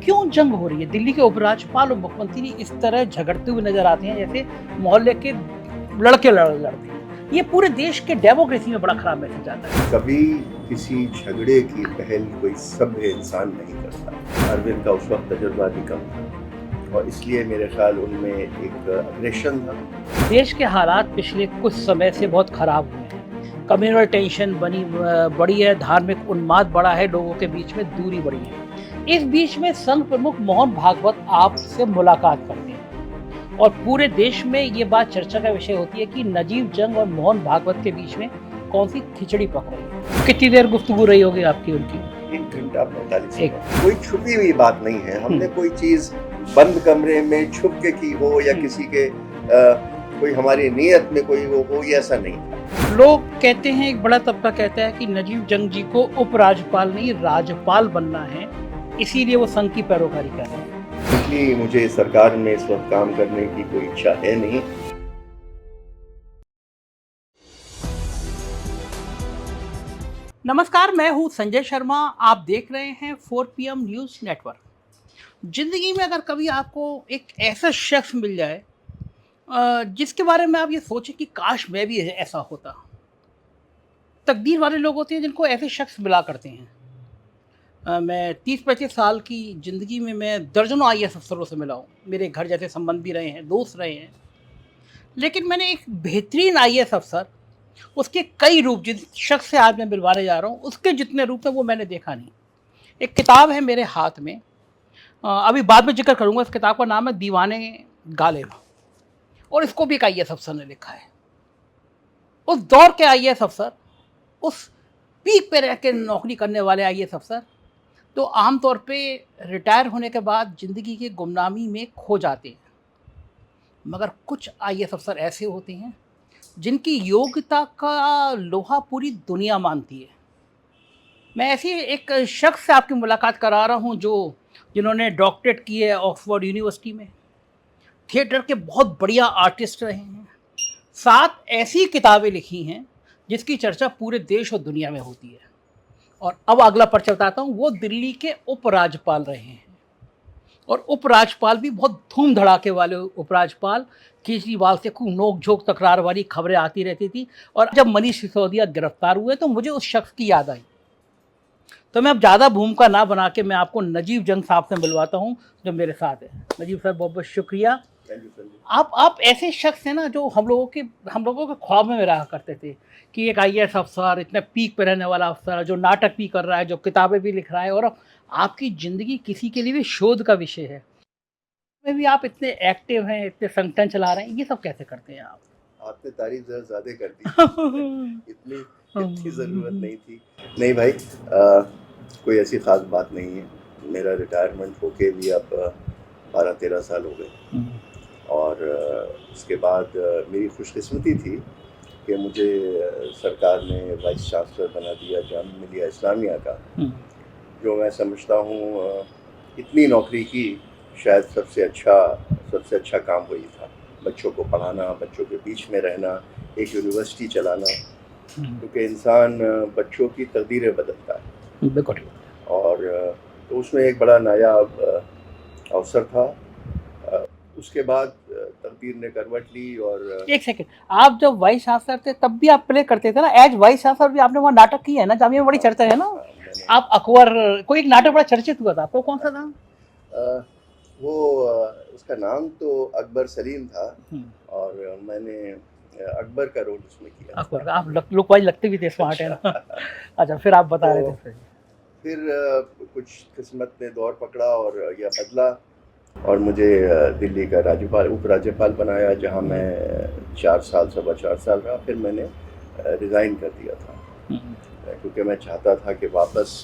क्यों जंग हो रही है? दिल्ली के उपराज्यपाल और मुख्यमंत्री इस तरह झगड़ते हुए नजर आते हैं जैसे मोहल्ले के लड़के लड़ते हैं। ये पूरे देश के डेमोक्रेसी में बड़ा खराब मैसेज आता है। कभी किसी झगड़े की पहल कोई सभ्य इंसान नहीं करता। अरविंद का उस वक्त तजुर्बा भी कम था और इसलिए मेरे ख्याल उनमें एक अग्रेशन था। देश के हालात पिछले कुछ समय से बहुत खराब हुए हैं। कम्युनल टेंशन बढ़ी है, धार्मिक उन्माद बढ़ा है, लोगों के बीच में दूरी बढ़ी है। इस बीच में संघ प्रमुख मोहन भागवत आपसे मुलाकात करते हैं और पूरे देश में ये बात चर्चा का विषय होती है कि नजीब जंग और मोहन भागवत के बीच में कौन सी खिचड़ी पक रही है। कितनी देर गुफ्तगू रही होगी आपकी उनकी? 1 घंटा 45 एक मिनट। कोई छुपी हुई बात नहीं है। हमने कोई चीज बंद कमरे में छुप के की हो या किसी के कोई हमारी नीयत में कोई वो हो, ऐसा नहीं था। लोग कहते हैं, एक बड़ा तबका कहता है कि नजीब जंग जी को उपराज्यपाल नहीं राज्यपाल बनना है, इसीलिए वो संघ की पैरोकारी कर रहे हैं। इसलिए मुझे सरकार में इस वक्त काम करने की कोई इच्छा है नहीं। नमस्कार, मैं हूं संजय शर्मा। आप देख रहे हैं 4PM न्यूज़ नेटवर्क। जिंदगी में अगर कभी आपको एक ऐसा शख्स मिल जाए जिसके बारे में आप ये सोचें कि काश मैं भी ऐसा होता। तकदीर वाले लोग होते हैं जिनको ऐसे शख्स मिला करते हैं। मैं 30-35 साल की ज़िंदगी में मैं दर्जनों IAS अफसरों से मिला हूँ। मेरे घर जैसे संबंध भी रहे हैं, दोस्त रहे हैं। लेकिन मैंने एक बेहतरीन IAS अफसर, उसके कई रूप, जिस शख्स से आज मैं मिलवाने जा रहा हूँ उसके जितने रूप हैं वो मैंने देखा नहीं। एक किताब है मेरे हाथ में, अभी बाद में जिक्र करूँगा। इस किताब का नाम है दीवाने गालिब और इसको भी एक IAS अफसर ने लिखा है। उस दौर के IAS अफसर, उस पीक पे रह के नौकरी करने वाले IAS अफसर तो आमतौर पे रिटायर होने के बाद ज़िंदगी की गुमनामी में खो जाते हैं। मगर कुछ IAS अफसर ऐसे होते हैं जिनकी योग्यता का लोहा पूरी दुनिया मानती है। मैं ऐसी एक शख्स से आपकी मुलाकात करा रहा हूँ जिन्होंने डॉक्टरेट की है ऑक्सफोर्ड यूनिवर्सिटी में, थिएटर के बहुत बढ़िया आर्टिस्ट रहे हैं, 7 ऐसी किताबें लिखी हैं जिसकी चर्चा पूरे देश और दुनिया में होती है। और अब अगला परिचय बताता हूँ। वो दिल्ली के उपराज्यपाल रहे हैं और उपराज्यपाल भी बहुत धूम धड़ाके वाले उपराज्यपाल। केजरीवाल से खूब नोक झोंक तकरार वाली खबरें आती रहती थी और जब मनीष सिसोदिया गिरफ्तार हुए तो मुझे उस शख्स की याद आई। तो मैं अब ज़्यादा भूमिका ना बना के मैं आपको नजीब जंग साहब से मिलवाता हूँ जो मेरे साथ है। नजीब सर, बहुत बहुत शुक्रिया। आप ऐसे शख्स हैं ना जो हम लोगों के ख्वाब में रहा करते थे कि एक IAS अफसर, इतने पीक पे रहने वाला अफसर जो नाटक भी कर रहा है, जो किताबें भी लिख रहा है और अब आपकी ज़िंदगी किसी के लिए भी शोध का विषय है। में भी आप इतने एक्टिव हैं, इतने संगठन चला रहे हैं, ये सब कैसे करते हैं आप? आपने तारीफ जरा ज्यादा कर दी। इतनी इतनी ज़रूरत नहीं थी। नहीं भाई, कोई ऐसी ख़ास बात नहीं है। मेरा रिटायरमेंट होके भी अब 12-13 साल हो गए और उसके बाद मेरी खुशकिस्मती थी कि मुझे सरकार ने वाइस चांसलर बना दिया जामिया मिलिया इस्लामिया का, जो मैं समझता हूँ इतनी नौकरी की शायद सबसे अच्छा काम वही था। बच्चों को पढ़ाना, बच्चों के बीच में रहना, एक यूनिवर्सिटी चलाना, क्योंकि इंसान बच्चों की तकदीरें बदलता है। बिल्कुल। और तो उसमें एक बड़ा नायाब अवसर था। उसके बाद तकदीर ने करवट ली और एक सेकंड, आप जब वाइस चांसलर थे तब भी आप प्ले करते थे ना? एज वाइस चांसलर भी आपने वहाँ नाटक किया है ना? जामिया में बड़ी चर्चा है ना। आप अकबर, कोई एक नाटक बड़ा चर्चित हुआ था, आपको कौन सा था? वो उसका नाम तो अकबर सलीम था और मैंने अकबर का रोल उसमें किया। अकबर, आप लुक वाइज लगते भी थे स्मार्ट है ना। अच्छा, फिर आप बता रहे थे। फिर कुछ किस्मत ने दौर पकड़ा और यह बदला और मुझे दिल्ली का उपराज्यपाल बनाया, जहां मैं 4 साल, 4.25 साल रहा। फिर मैंने रिज़ाइन कर दिया था क्योंकि मैं चाहता था कि वापस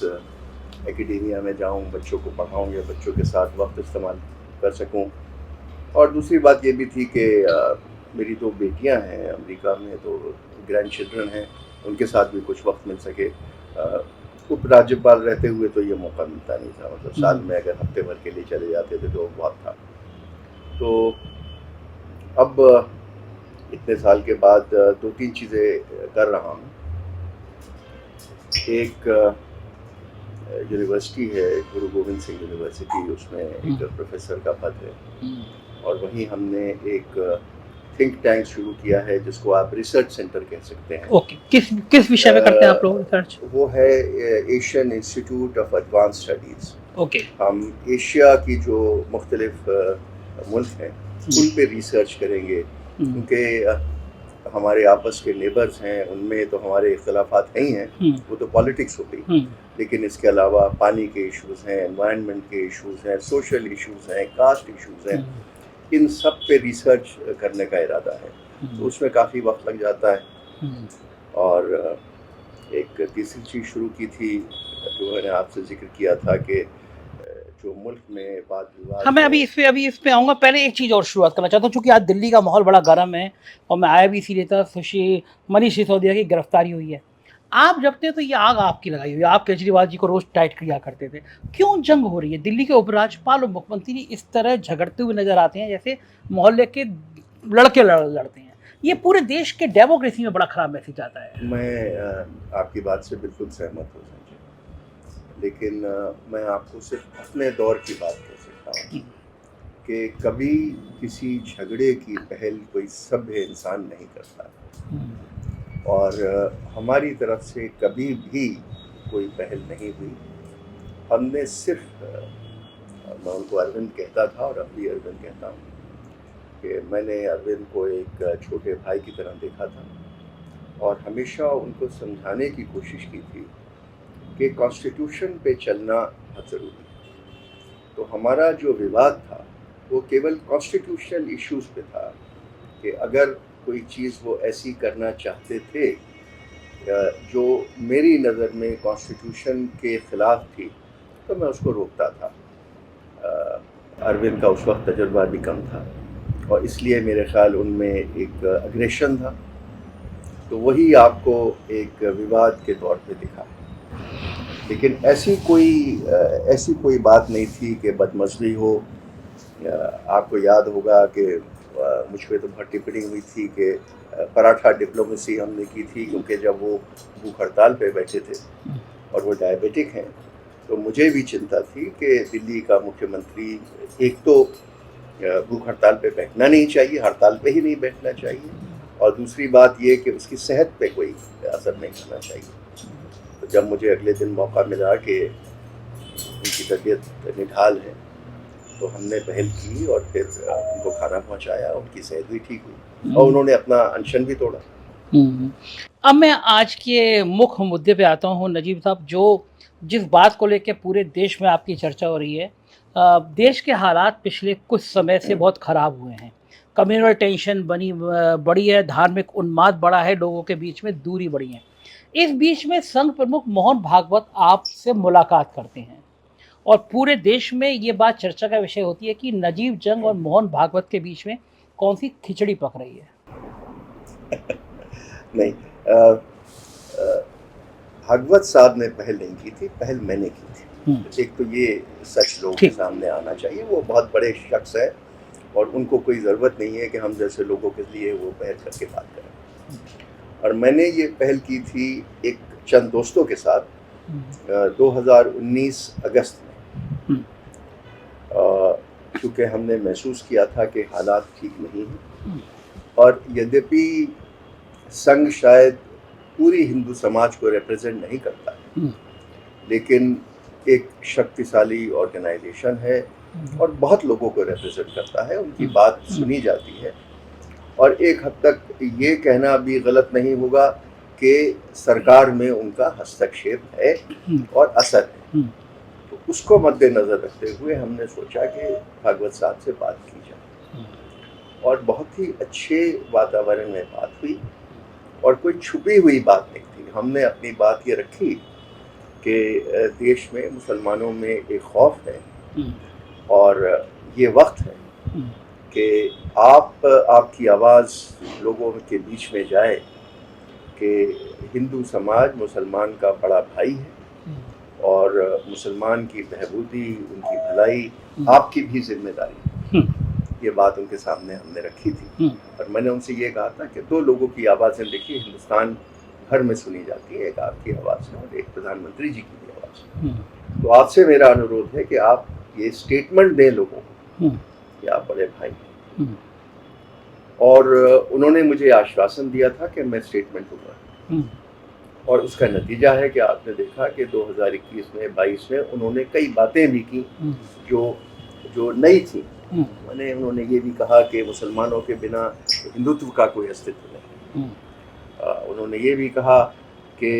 एकेडेमिया में जाऊं, बच्चों को पढ़ाऊं या बच्चों के साथ वक्त इस्तेमाल कर सकूं। और दूसरी बात ये भी थी कि मेरी 2 बेटियां हैं अमेरिका में, तो ग्रैंड चिल्ड्रन हैं, उनके साथ भी कुछ वक्त मिल सके। उपराज्यपाल रहते हुए तो ये मौका मिलता नहीं था, मतलब साल में अगर हफ्ते भर के लिए चले जाते थे तो बहुत था। तो अब इतने साल के बाद 2-3 चीज़ें कर रहा हूँ। एक यूनिवर्सिटी है, गुरु गोविंद सिंह यूनिवर्सिटी, उसमें एक प्रोफेसर का पद है। और वहीं हमने एक थिंक टैंक शुरू किया है जिसको आप रिसर्च सेंटर कह सकते हैं। ओके, किस किस विषय में करते हैं आप लोग रिसर्च? वो है Asian institute of advance studies. Okay. हम एशिया की जो मुख्तलिफ मुल्क हैं उन पे रिसर्च करेंगे, क्योंकि हमारे आपस के नेबर्स हैं, उनमें तो हमारे इख्तलाफात नहीं हैं, वो तो पॉलिटिक्स हो गई, लेकिन इसके अलावा पानी के इश्यूज़ हैं, एनवायरनमेंट के इश्यूज़ हैं, सोशल इश्यूज़ हैं, कास्ट इश्यूज़ हैं, इन सब पे रिसर्च करने का इरादा है। तो उसमें काफ़ी वक्त लग जाता है। और एक तीसरी चीज़ शुरू की थी जो मैंने आपसे जिक्र किया था कि जो मुल्क में वाद विवाद। हाँ, मैं अभी इस पे आऊँगा। पहले एक चीज़ और शुरुआत करना चाहता हूँ, चूँकि आज दिल्ली का माहौल बड़ा गर्म है और मैं आया भी इसीलिए था, मनीष सिसोदिया की गिरफ्तारी हुई है। आप जब थे तो ये आग आपकी लगाई हुई है, आप केजरीवाल जी को रोज़ टाइट किया करते थे। क्यों जंग हो रही है? दिल्ली के उपराज्यपाल और मुख्यमंत्री इस तरह झगड़ते हुए नजर आते हैं जैसे मोहल्ले के लड़के लड़ते हैं। ये पूरे देश के डेमोक्रेसी में बड़ा खराब मैसेज आता है। मैं आपकी बात से बिल्कुल सहमत हूँ संजय, लेकिन मैं आपको सिर्फ अपने दौर की बात कह सकता हूँ कि कभी किसी झगड़े की पहल कोई सभ्य इंसान नहीं करता, और हमारी तरफ से कभी भी कोई पहल नहीं हुई। हमने सिर्फ, मैं उनको अरविंद कहता था और अब भी अरविंद कहता हूँ, कि मैंने अरविंद को एक छोटे भाई की तरह देखा था और हमेशा उनको समझाने की कोशिश की थी कि कॉन्स्टिट्यूशन पे चलना बहुत ज़रूरी है। तो हमारा जो विवाद था वो केवल कॉन्स्टिट्यूशनल इश्यूज़ पे था कि अगर कोई चीज़ वो ऐसी करना चाहते थे जो मेरी नज़र में कॉन्स्टिट्यूशन के ख़िलाफ़ थी, तो मैं उसको रोकता था। अरविंद का उस वक्त तजुर्बा भी कम था और इसलिए मेरे ख़्याल उनमें एक अग्रेशन था, तो वही आपको एक विवाद के तौर पे दिखा। लेकिन ऐसी कोई बात नहीं थी कि बदमज़गी हो। आपको याद होगा कि मुझ पर तो बहुत टिप्पणी हुई थी कि पराठा डिप्लोमेसी हमने की थी, क्योंकि जब वो भूख हड़ताल पे बैठे थे और वो डायबिटिक हैं, तो मुझे भी चिंता थी कि दिल्ली का मुख्यमंत्री एक तो भूख हड़ताल पे बैठना नहीं चाहिए, हड़ताल पे ही नहीं बैठना चाहिए, और दूसरी बात ये कि उसकी सेहत पे कोई असर नहीं करना चाहिए। तो जब मुझे अगले दिन मौका मिला कि उनकी तबीयत निढाल है, तो हमने पहल की और फिर उनको खाना पहुंचाया, उनकी सेहत भी ठीक हुई और उन्होंने अपना अनशन भी तोड़ा। अब मैं आज के मुख्य मुद्दे पे आता हूँ नजीब साहब, जो जिस बात को लेकर पूरे देश में आपकी चर्चा हो रही है। देश के हालात पिछले कुछ समय से बहुत ख़राब हुए हैं। कम्युनल टेंशन बढ़ी है, धार्मिक उन्माद बढ़ा है, लोगों के बीच में दूरी बढ़ी है। इस बीच में संघ प्रमुख मोहन भागवत आपसे मुलाकात करते हैं और पूरे देश में ये बात चर्चा का विषय होती है कि नजीब जंग और मोहन भागवत के बीच में कौन सी खिचड़ी पक रही है। नहीं, भागवत साहब ने पहल नहीं की थी, पहल मैंने की थी। एक तो ये सच लोगों के सामने आना चाहिए। वो बहुत बड़े शख्स है और उनको कोई ज़रूरत नहीं है कि हम जैसे लोगों के लिए वो पहल करके बात करें। और मैंने ये पहल की थी एक चंद दोस्तों के साथ 2019 अगस्त में, क्योंकि हमने महसूस किया था कि हालात ठीक नहीं हैं, और यद्यपि संघ शायद पूरी हिंदू समाज को रिप्रेजेंट नहीं करता है, लेकिन एक शक्तिशाली ऑर्गेनाइजेशन है और बहुत लोगों को रिप्रेजेंट करता है, उनकी बात सुनी जाती है। और एक हद तक ये कहना भी गलत नहीं होगा कि सरकार में उनका हस्तक्षेप है और असर है। तो उसको मद्देनज़र रखते हुए हमने सोचा कि भागवत साहब से बात की जाए, और बहुत ही अच्छे वातावरण में बात हुई और कोई छुपी हुई बात नहीं थी। हमने अपनी बात ये रखी कि देश में मुसलमानों में एक खौफ है और ये वक्त है कि आपकी आवाज़ लोगों के बीच में जाए कि हिंदू समाज मुसलमान का बड़ा भाई है और मुसलमान की बहबूदी, उनकी भलाई आपकी भी जिम्मेदारी है। ये बात उनके सामने हमने रखी थी और मैंने उनसे ये कहा था कि दो लोगों की आवाज़ें देखिए हिंदुस्तान भर में सुनी जाती है, एक आपकी आवाज़ है और एक प्रधानमंत्री जी की भी आवाज़ है। तो आपसे मेरा अनुरोध है कि आप ये स्टेटमेंट दें लोगों को कि आप बड़े भाई हैं। और उन्होंने मुझे आश्वासन दिया था कि मैं स्टेटमेंट दूंगा, और उसका नतीजा है कि आपने देखा कि 2021 में 22 में उन्होंने कई बातें भी की जो जो नई थी। मैंने उन्होंने ये भी कहा कि मुसलमानों के बिना हिंदुत्व का कोई अस्तित्व नहीं। उन्होंने ये भी कहा कि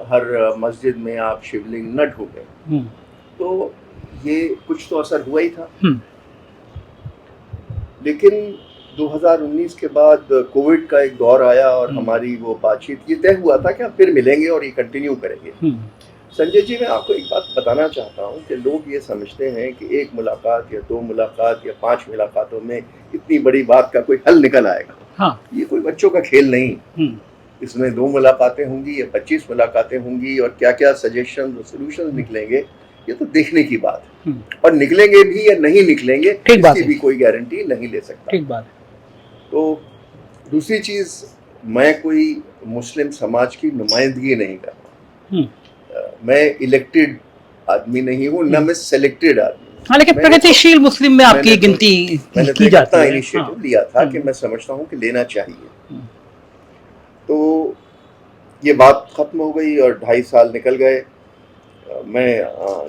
हर मस्जिद में आप शिवलिंग न ढूंढें। तो ये कुछ तो असर हुआ ही था। लेकिन 2019 के बाद कोविड का एक दौर आया और हमारी वो बातचीत ये तय हुआ था कि हम फिर मिलेंगे और ये कंटिन्यू करेंगे। संजय जी, मैं आपको एक बात बताना चाहता हूँ कि लोग ये समझते हैं कि एक मुलाकात या 2 मुलाकात या 5 मुलाकातों में इतनी बड़ी बात का कोई हल निकल आएगा। हाँ। ये कोई बच्चों का खेल नहीं। इसमें 2 मुलाकातें होंगी या 25 मुलाकातें होंगी और क्या क्या सजेशन और सोल्यूशन निकलेंगे, ये तो देखने की बात है। और निकलेंगे भी या नहीं निकलेंगे इसकी भी कोई गारंटी नहीं ले सकता। ठीक बात। तो दूसरी चीज, मैं कोई मुस्लिम समाज की नुमाइंदगी नहीं कर रहा। मैं इलेक्टेड आदमी नहीं हूँ, न मैं सेलेक्टेड आदमी। हाँ, लेकिन प्रगतिशील मुस्लिम में आपकी गिनती की जाती है। इनिशिएटिव लिया था कि मैं समझता हूँ कि लेना चाहिए। तो ये बात खत्म हो गई और 2.5 साल निकल गए। मैं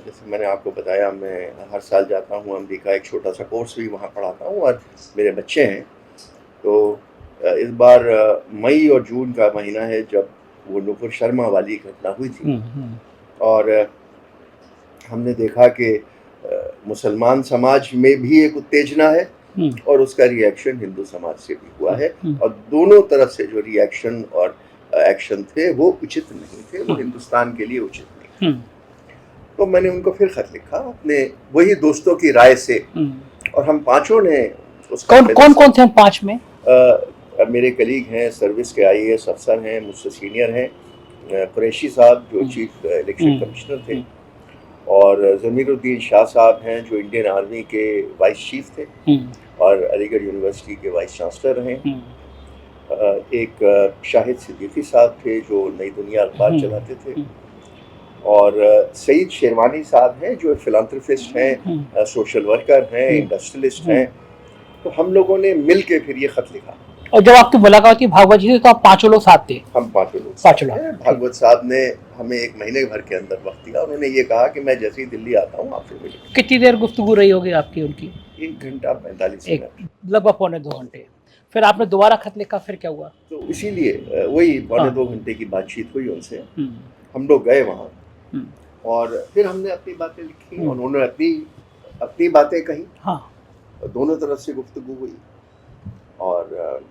जैसे मैंने आपको बताया, मैं हर साल जाता हूँ अमेरिका, एक छोटा सा कोर्स भी वहाँ पढ़ाता हूँ और मेरे बच्चे हैं। तो इस बार मई और जून का महीना है जब वो नुपुर शर्मा वाली घटना हुई थी। और हमने देखा कि मुसलमान समाज में भी एक उत्तेजना है और उसका रिएक्शन हिंदू समाज से भी हुआ है। और दोनों तरफ से जो रिएक्शन और एक्शन थे वो उचित नहीं थे, वो हिंदुस्तान के लिए उचित नहीं। तो मैंने उनको फिर खत लिखा अपने वही दोस्तों की राय से, और हम पांचों ने कौन थे हम 5 में? मेरे कलीग हैं, सर्विस के IAS अफसर हैं, मुझसे सीनियर हैं, कुरैशी साहब जो चीफ इलेक्शन कमिश्नर थे, और ज़मीरुद्दीन शाह साहब हैं जो इंडियन आर्मी के वाइस चीफ थे और अलीगढ़ यूनिवर्सिटी के वाइस चांसलर हैं। एक शाहिद सिद्दीकी साहब थे जो नई दुनिया अखबार चलाते थे, और सईद शेरवानी साहब हैं जो फिलांथ्रोपिस्ट हैं, सोशल वर्कर हैं, इंडस्ट्रियलिस्ट हैं। तो हम लोगों ने मिल के फिर ये खत लिखा। और जब आपकी मुलाकात की भागवत जी से तो आप 5 लोग साथ थे? हम 5 लोग। भागवत साहब ने हमें 1 महीने भर के अंदर वक्त दिया। उन्होंने ये कहा कि मैं जैसे ही दिल्ली आता हूँ आपसे मिलूंगा। कितनी देर गुफ्तगू रही होगी आपकी उनकी? 1 घंटा 45 मिनट, लगभग पौने 2 घंटे। फिर आपने दोबारा खत लिखा, फिर क्या हुआ? तो इसीलिए वही पौने 2 घंटे की बातचीत हुई उनसे। हम लोग गए वहाँ और फिर हमने अपनी बातें लिखी, उन्होंने अपनी बातें कही। हाँ। दोनों तरफ से गुफ्तगू हुई और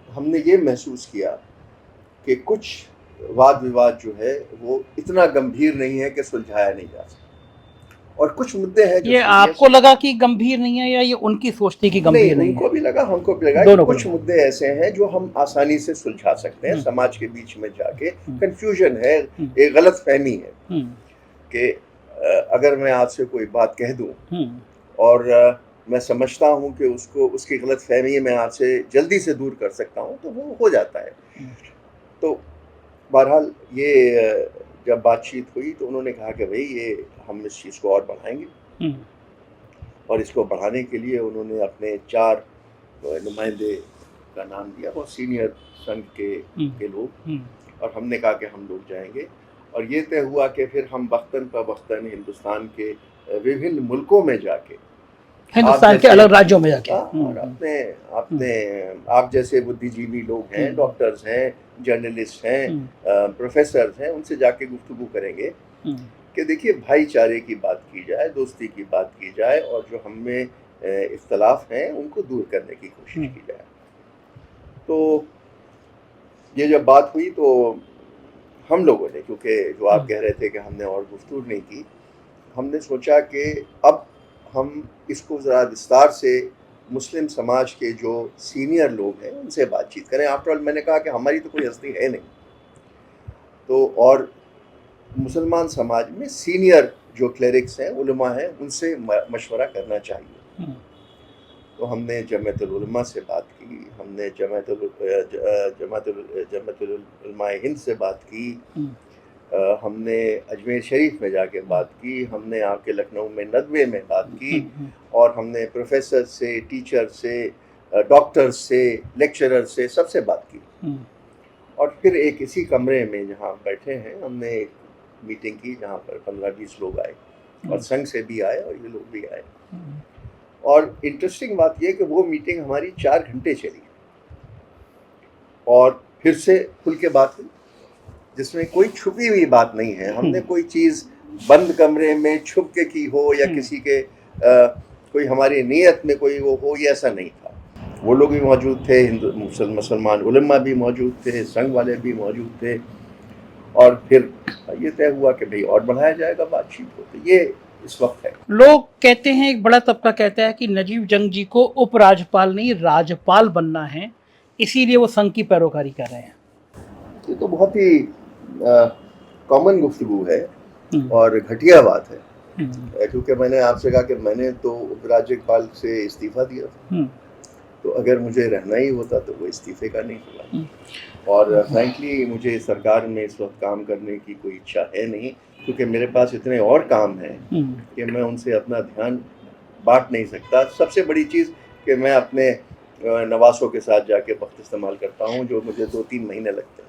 हमने ये महसूस किया कि कुछ वाद विवाद जो है वो इतना गंभीर नहीं है कि सुलझाया नहीं जा सकता, और कुछ मुद्दे हैं जो ये आपको लगा कि गंभीर नहीं है या ये उनकी सोच थी कि गंभीर नहीं है? उनको भी लगा, हमको भी लगा कि कुछ मुद्दे ऐसे हैं जो हम आसानी से सुलझा सकते हैं। समाज के बीच में जाके कंफ्यूजन है, एक गलत फहमी है कि अगर मैं आपसे कोई बात कह दूं और मैं समझता हूं कि उसकी गलत फहमी मैं आपसे जल्दी से दूर कर सकता हूं तो वो हो जाता है। तो बहरहाल ये जब बातचीत हुई तो उन्होंने कहा कि भाई ये हम इस चीज़ को और बढ़ाएंगे, और इसको बढ़ाने के लिए उन्होंने अपने 4 नुमाइंदे का नाम दिया, बहुत सीनियर संघ के लोग, और हमने कहा कि हम लोग जाएंगे। और ये तय हुआ कि फिर हम वक्तन पर वक्तन हिंदुस्तान के विभिन्न मुल्कों में जाके, हिंदुस्तान के अलग राज्यों में जाके, और अपने आप जैसे बुद्धिजीवी लोग हैं, डॉक्टर्स हैं, जर्नलिस्ट हैं, प्रोफेसर्स हैं, उनसे जाके गुफ्तगू करेंगे कि देखिए भाईचारे की बात की जाए, दोस्ती की बात की जाए, और जो हम में इख्तलाफ हैं उनको दूर करने की कोशिश की जाए। तो ये जब बात हुई तो हम लोगों ने, क्योंकि जो आप कह रहे थे कि हमने और गुफ्तगू नहीं की, हमने सोचा कि अब हम इसको ज़रा विस्तार से मुस्लिम समाज के जो सीनियर लोग हैं उनसे बातचीत करें। आफ्टर ऑल मैंने कहा कि हमारी तो कोई हस्ती है नहीं, तो और मुसलमान समाज में सीनियर जो क्लेरिक्स हैं, उलमा हैं, उनसे मशवरा करना चाहिए। तो हमने जमातुल उलमा से बात की, हमने जमातुल उलमा हिंद से बात की, हमने अजमेर शरीफ में जाके बात की, हमने आके लखनऊ में नदवे में बात की, और हमने प्रोफेसर से, टीचर से, डॉक्टर से, लेक्चरर से, सबसे बात की। और फिर एक इसी कमरे में जहाँ बैठे हैं हमने एक मीटिंग की जहाँ पर 15-20 लोग आए, और संघ से भी आए और ये लोग भी आए। और इंटरेस्टिंग बात यह कि वो मीटिंग हमारी 4 घंटे चली, और फिर से खुल के बात हुई, जिसमें कोई छुपी हुई बात नहीं है। हमने कोई चीज़ बंद कमरे में छुप के की हो, या किसी के कोई हमारी नीयत में कोई वो हो, ये ऐसा नहीं था। वो लोग भी मौजूद थे, हिंदू मुसलमान उलमा भी मौजूद थे, संघ वाले भी मौजूद थे, और फिर ये तय हुआ कि भाई और बढ़ाया जाएगा बातचीत को। तो ये इस वक्त है। लोग कहते हैं, एक बड़ा तबका कहता है कि नजीब जंग जी को उपराज्यपाल नहीं राज्यपाल बनना है, इसीलिए वो संघ की पैरोकारी कर रहे हैं। ये तो बहुत ही कॉमन गुफ्तगू है और घटिया बात है, क्योंकि मैंने आपसे कहा कि मैंने तो उपराज्यपाल से इस्तीफा दिया था, तो अगर मुझे रहना ही होता तो वो इस्तीफे का नहीं हुआ। और फ्रैंकली मुझे सरकार में इस वक्त काम करने की कोई इच्छा है नहीं, क्योंकि मेरे पास इतने और काम हैं कि मैं उनसे अपना ध्यान बांट नहीं सकता। सबसे बड़ी चीज़ कि मैं अपने नवासों के साथ जाके वक्त इस्तेमाल करता हूँ, जो मुझे 2-3 महीने लगते हैं।